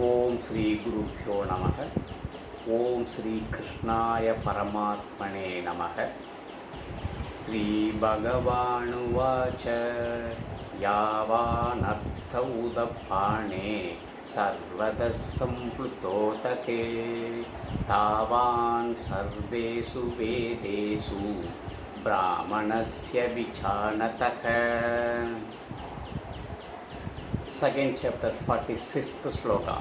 ओम श्री गुरुभ्यो नमः। ओम श्री कृष्णाय परमात्मने नमः। श्री भगवानुवाच यावानर्थ उदपाणे सर्वतः सम्प्लुतोदके तावान् सर्वेषु वेदेषु ब्राह्मणस्य विचानतः। Second chapter, 46th sloka.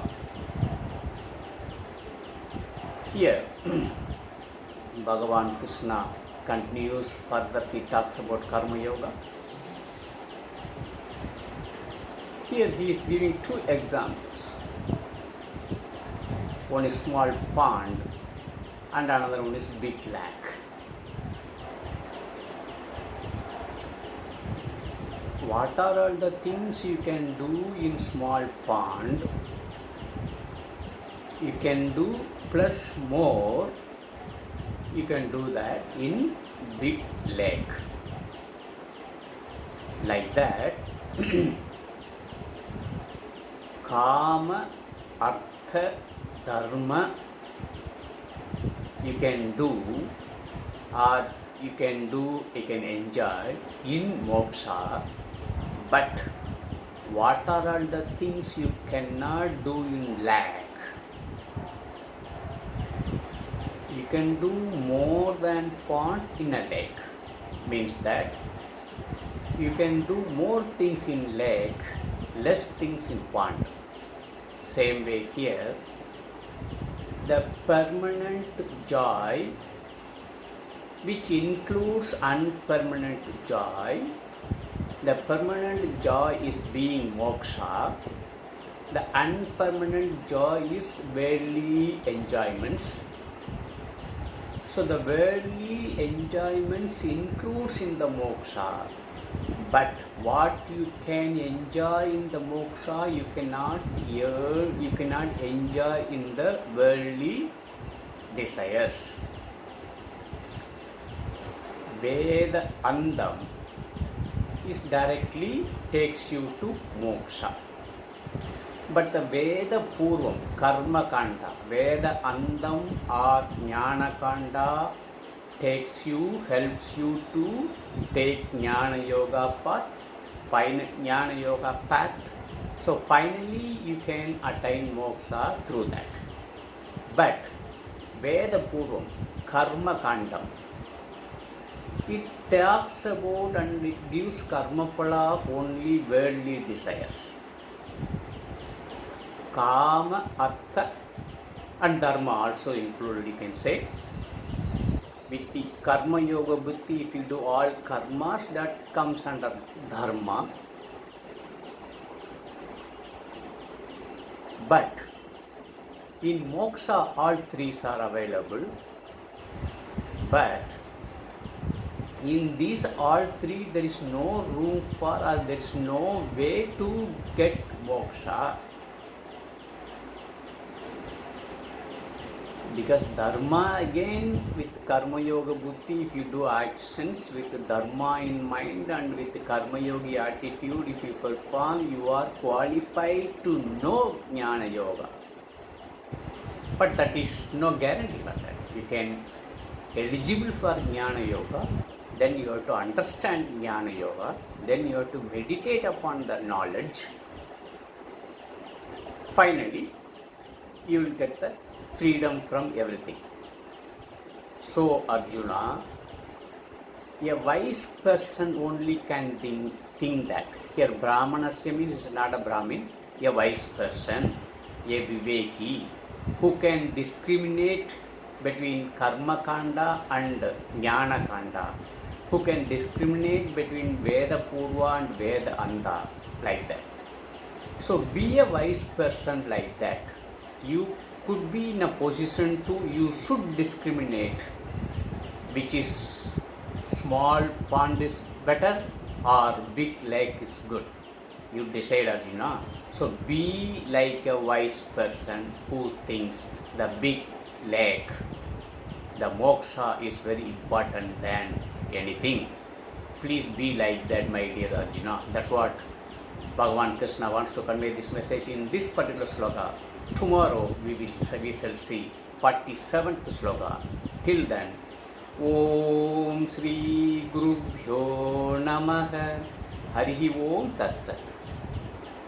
Here, Bhagavan Krishna continues further. He talks about Karma Yoga. Here he is giving two examples. One is small pond and another one is big lake. What are all the things you can do in small pond? You can do plus more. You can do that in big lake. Like that, Kama, Artha, Dharma you can do, or you can enjoy in moksha. But what are all the things you cannot do in lake? You can do more than pond in a lake. Means that you can do more things in lake, less things in pond. Same way here, the permanent joy, which includes unpermanent joy. The permanent joy is being moksha. The unpermanent joy is worldly enjoyments. So the worldly enjoyments includes in the moksha. But what you can enjoy in the moksha, you cannot enjoy in the worldly desires. Veda Andam is directly takes you to moksha. But the Veda Purvam, Karma Kanda, Veda Andam or Jnana Kanda helps you to take Jnana Yoga path. So finally you can attain moksha through that. But Veda Purvam, Karma Kandam, it talks about and it gives karma phala of only worldly desires. Kama, Artha and Dharma also included, you can say. With the Karma Yoga Buddhi, if you do all karmas, that comes under Dharma. But in moksha, all three are available. But in these all three, there is no room for, or there is no way to get moksha. Because Dharma, again, with Karma Yoga Buddhi, if you do actions with Dharma in mind and with Karma Yogi attitude, if you perform, you are qualified to know Jnana Yoga. But that is no guarantee for that. You can eligible for Jnana Yoga, then you have to understand Jnana Yoga, then you have to meditate upon the knowledge. Finally, you will get the freedom from everything. So Arjuna, a wise person only can think that. Here Brahmanasya means is not a Brahmin, a wise person, a Viveki, who can discriminate between Karma Kanda and Jnana Kanda, who can discriminate between Veda Purva and Veda Anda, like that. So be a wise person like that. You could be in a position to, you should discriminate which is small pond is better or big lake is good. You decide, Arjuna. So be like a wise person who thinks the big lake, the moksha is very important than anything. Please be like that, my dear Arjuna. That's what Bhagavan Krishna wants to convey this message in this particular sloka. Tomorrow we shall see 47th sloka. Till then, Om Shri Gurubhyo Namaha. Harihi Om Tat Sat.